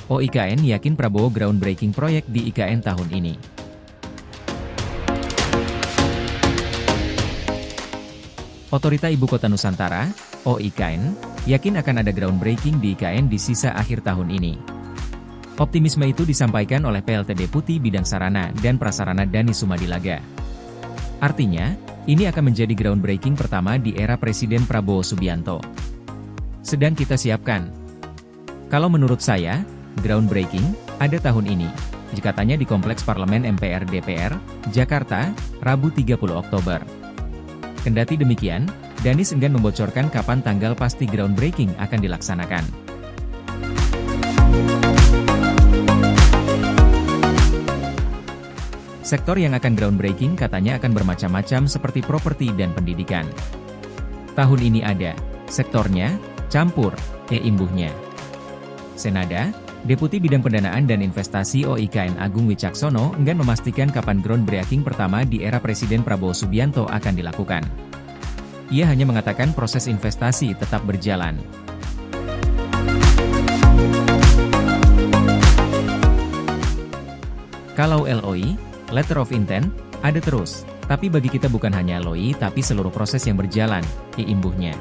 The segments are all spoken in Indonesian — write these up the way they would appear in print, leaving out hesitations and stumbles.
OIKN yakin Prabowo groundbreaking proyek di IKN tahun ini. Otorita Ibu Kota Nusantara, OIKN, yakin akan ada groundbreaking di IKN di sisa akhir tahun ini. Optimisme itu disampaikan oleh PLT Deputi Bidang Sarana dan Prasarana Dani Sumadilaga. Artinya, ini akan menjadi groundbreaking pertama di era Presiden Prabowo Subianto. Sedang kita siapkan. Kalau menurut saya, groundbreaking ada tahun ini, katanya di Kompleks Parlemen MPR DPR, Jakarta, Rabu 30 Oktober. Kendati demikian, Danis enggan membocorkan kapan tanggal pasti groundbreaking akan dilaksanakan. Sektor yang akan groundbreaking katanya akan bermacam-macam seperti properti dan pendidikan. Tahun ini ada, sektornya, campur, imbuhnya. Senada, Deputi Bidang Pendanaan dan Investasi OIKN Agung Wicaksono enggan memastikan kapan groundbreaking pertama di era Presiden Prabowo Subianto akan dilakukan. Ia hanya mengatakan proses investasi tetap berjalan. Kalau LOI, Letter of Intent, ada terus, tapi bagi kita bukan hanya LOI tapi seluruh proses yang berjalan, imbuhnya.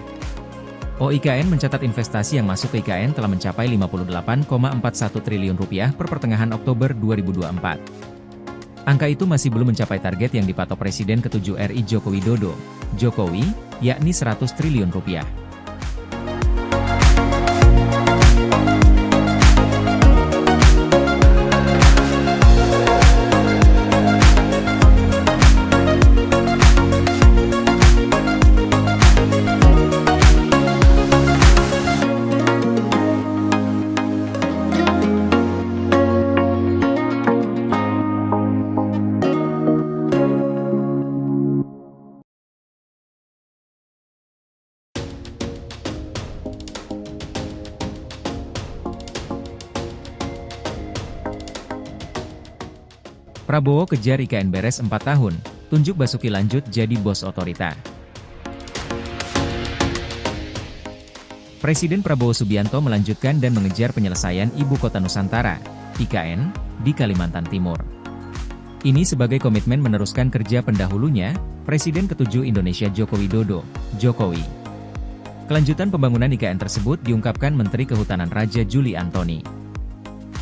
OIKN mencatat investasi yang masuk ke IKN telah mencapai Rp58,41 triliun per pertengahan Oktober 2024. Angka itu masih belum mencapai target yang dipatok Presiden ke-7 RI Joko Widodo, Jokowi, yakni Rp100 triliun. Prabowo kejar IKN beres 4 tahun, tunjuk Basuki lanjut jadi bos otorita. Presiden Prabowo Subianto melanjutkan dan mengejar penyelesaian Ibu Kota Nusantara, IKN, di Kalimantan Timur. Ini sebagai komitmen meneruskan kerja pendahulunya, Presiden ke-7 Indonesia Joko Widodo, Jokowi. Kelanjutan pembangunan IKN tersebut diungkapkan Menteri Kehutanan Raja Juli Antoni.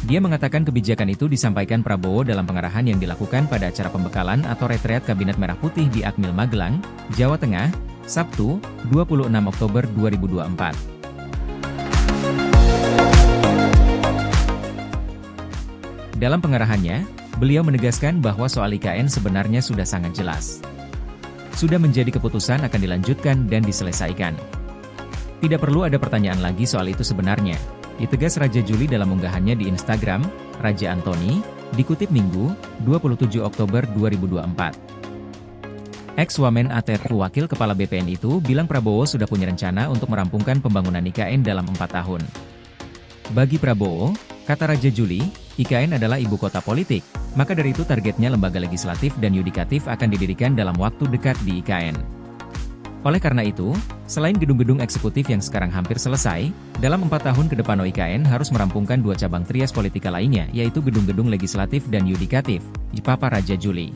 Dia mengatakan kebijakan itu disampaikan Prabowo dalam pengarahan yang dilakukan pada acara pembekalan atau retreat Kabinet Merah Putih di Akmil Magelang, Jawa Tengah, Sabtu, 26 Oktober 2024. Dalam pengarahannya, beliau menegaskan bahwa soal IKN sebenarnya sudah sangat jelas. Sudah menjadi keputusan akan dilanjutkan dan diselesaikan. Tidak perlu ada pertanyaan lagi soal itu sebenarnya. Ditegas Raja Juli dalam unggahannya di Instagram, Raja Antoni, dikutip Minggu, 27 Oktober 2024. Ex-Wamen ATR Wakil Kepala BPN itu bilang Prabowo sudah punya rencana untuk merampungkan pembangunan IKN dalam 4 tahun. Bagi Prabowo, kata Raja Juli, IKN adalah ibu kota politik, maka dari itu targetnya lembaga legislatif dan yudikatif akan didirikan dalam waktu dekat di IKN. Oleh karena itu, selain gedung-gedung eksekutif yang sekarang hampir selesai, dalam 4 tahun ke depan OIKN harus merampungkan 2 cabang trias politika lainnya, yaitu gedung-gedung legislatif dan yudikatif, dipapar Raja Juli.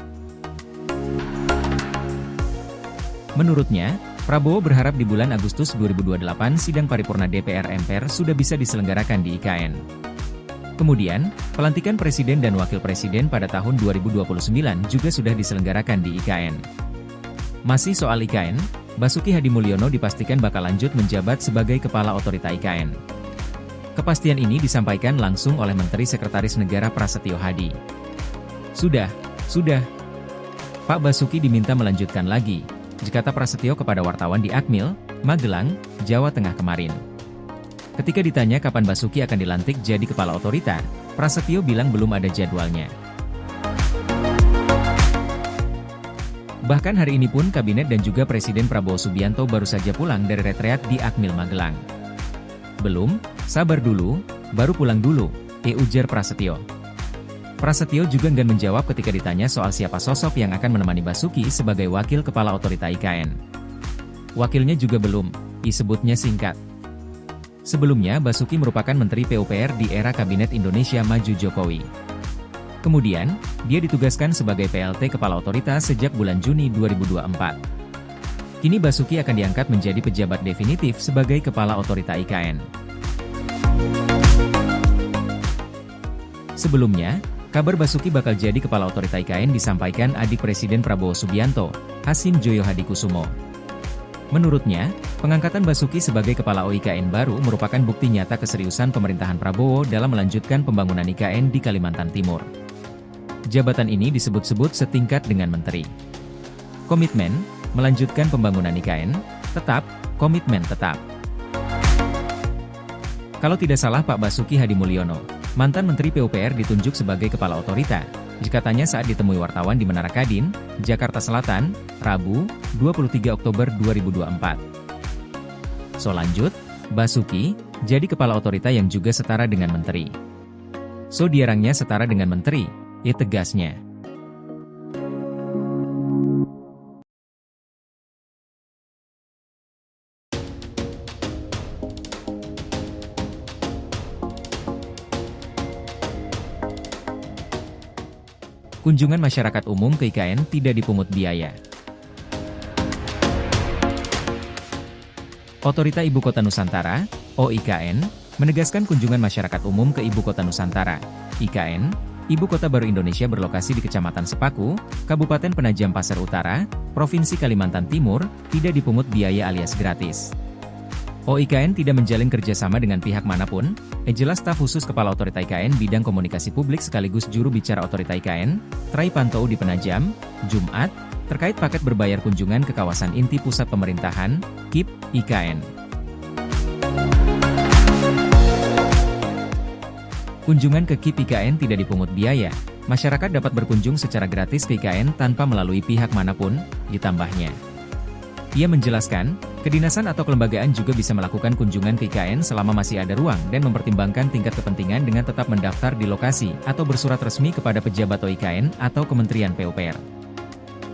Menurutnya, Prabowo berharap di bulan Agustus 2028 sidang paripurna DPR MPR sudah bisa diselenggarakan di IKN. Kemudian, pelantikan Presiden dan Wakil Presiden pada tahun 2029 juga sudah diselenggarakan di IKN. Masih soal IKN, Basuki Hadimulyono dipastikan bakal lanjut menjabat sebagai Kepala Otorita IKN. Kepastian ini disampaikan langsung oleh Menteri Sekretaris Negara Prasetyo Hadi. Sudah. Pak Basuki diminta melanjutkan lagi, kata Prasetyo kepada wartawan di Akmil, Magelang, Jawa Tengah kemarin. Ketika ditanya kapan Basuki akan dilantik jadi Kepala Otorita, Prasetyo bilang belum ada jadwalnya. Bahkan hari ini pun Kabinet dan juga Presiden Prabowo Subianto baru saja pulang dari retreat di Akmil Magelang. Belum, sabar dulu, baru pulang dulu, ujar Prasetyo. Prasetyo juga enggan menjawab ketika ditanya soal siapa sosok yang akan menemani Basuki sebagai Wakil Kepala Otorita IKN. Wakilnya juga belum, disebutnya singkat. Sebelumnya Basuki merupakan Menteri PUPR di era Kabinet Indonesia Maju Jokowi. Kemudian, dia ditugaskan sebagai PLT Kepala Otoritas sejak bulan Juni 2024. Kini Basuki akan diangkat menjadi pejabat definitif sebagai Kepala Otorita IKN. Sebelumnya, kabar Basuki bakal jadi Kepala Otorita IKN disampaikan adik Presiden Prabowo Subianto, Hasim Joyo Hadikusumo. Menurutnya, pengangkatan Basuki sebagai Kepala OIKN baru merupakan bukti nyata keseriusan pemerintahan Prabowo dalam melanjutkan pembangunan IKN di Kalimantan Timur. Jabatan ini disebut-sebut setingkat dengan menteri. Komitmen, melanjutkan pembangunan IKN, tetap, komitmen tetap. Kalau tidak salah Pak Basuki Hadimulyono, mantan Menteri PUPR ditunjuk sebagai Kepala Otorita, katanya saat ditemui wartawan di Menara Kadin, Jakarta Selatan, Rabu, 23 Oktober 2024. So lanjut, Basuki, jadi Kepala Otorita yang juga setara dengan Menteri. So diarangnya setara dengan Menteri, tegasnya. Kunjungan masyarakat umum ke IKN tidak dipungut biaya. Otorita Ibu Kota Nusantara, OIKN, menegaskan kunjungan masyarakat umum ke Ibu Kota Nusantara, IKN, Ibu Kota Baru Indonesia berlokasi di Kecamatan Sepaku, Kabupaten Penajam Pasir Utara, Provinsi Kalimantan Timur, tidak dipungut biaya alias gratis. OIKN tidak menjalin kerjasama dengan pihak manapun, jelas staf khusus Kepala Otorita IKN bidang komunikasi publik sekaligus juru bicara Otorita IKN, Trai Pantou di Penajam, Jumat, terkait paket berbayar kunjungan ke kawasan inti pusat pemerintahan, KIP, IKN. Kunjungan ke KIP IKN tidak dipungut biaya, masyarakat dapat berkunjung secara gratis ke IKN tanpa melalui pihak manapun, ditambahnya. Ia menjelaskan, kedinasan atau kelembagaan juga bisa melakukan kunjungan ke IKN selama masih ada ruang dan mempertimbangkan tingkat kepentingan dengan tetap mendaftar di lokasi atau bersurat resmi kepada pejabat OIKN atau Kementerian PUPR.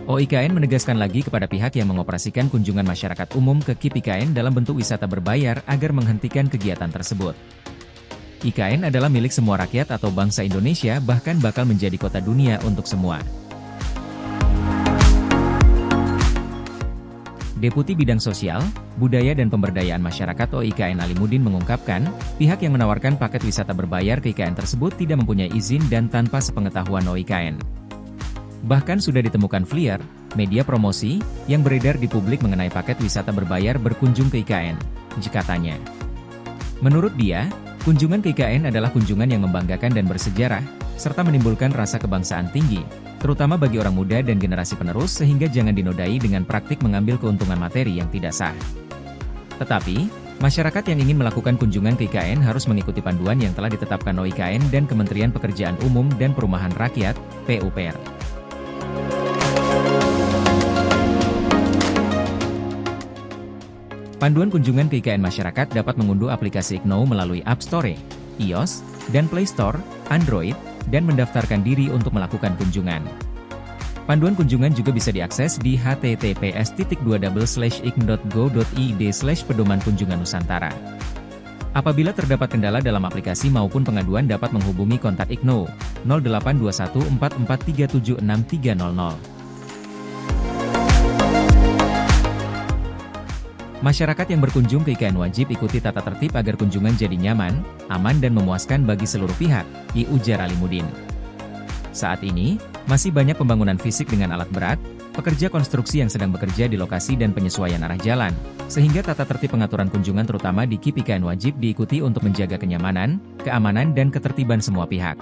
OIKN menegaskan lagi kepada pihak yang mengoperasikan kunjungan masyarakat umum ke KIP IKN dalam bentuk wisata berbayar agar menghentikan kegiatan tersebut. IKN adalah milik semua rakyat atau bangsa Indonesia bahkan bakal menjadi kota dunia untuk semua. Deputi Bidang Sosial, Budaya dan Pemberdayaan Masyarakat OIKN Alimuddin mengungkapkan, pihak yang menawarkan paket wisata berbayar ke IKN tersebut tidak mempunyai izin dan tanpa sepengetahuan OIKN. Bahkan sudah ditemukan flyer, media promosi, yang beredar di publik mengenai paket wisata berbayar berkunjung ke IKN, katanya. Menurut dia, kunjungan ke IKN adalah kunjungan yang membanggakan dan bersejarah, serta menimbulkan rasa kebangsaan tinggi, terutama bagi orang muda dan generasi penerus sehingga jangan dinodai dengan praktik mengambil keuntungan materi yang tidak sah. Tetapi, masyarakat yang ingin melakukan kunjungan ke IKN harus mengikuti panduan yang telah ditetapkan OIKN dan Kementerian Pekerjaan Umum dan Perumahan Rakyat, PUPR. Panduan kunjungan ke IKN masyarakat dapat mengunduh aplikasi IKNOW melalui App Store, iOS, dan Play Store, Android, dan mendaftarkan diri untuk melakukan kunjungan. Panduan kunjungan juga bisa diakses di https://ikn.go.id/pedoman kunjungan Nusantara. Apabila terdapat kendala dalam aplikasi maupun pengaduan dapat menghubungi kontak IKNOW 082144376300. Masyarakat yang berkunjung ke IKN wajib ikuti tata tertib agar kunjungan jadi nyaman, aman dan memuaskan bagi seluruh pihak, ujar Alimuddin. Saat ini, masih banyak pembangunan fisik dengan alat berat, pekerja konstruksi yang sedang bekerja di lokasi dan penyesuaian arah jalan, sehingga tata tertib pengaturan kunjungan terutama di KIP IKN wajib diikuti untuk menjaga kenyamanan, keamanan dan ketertiban semua pihak.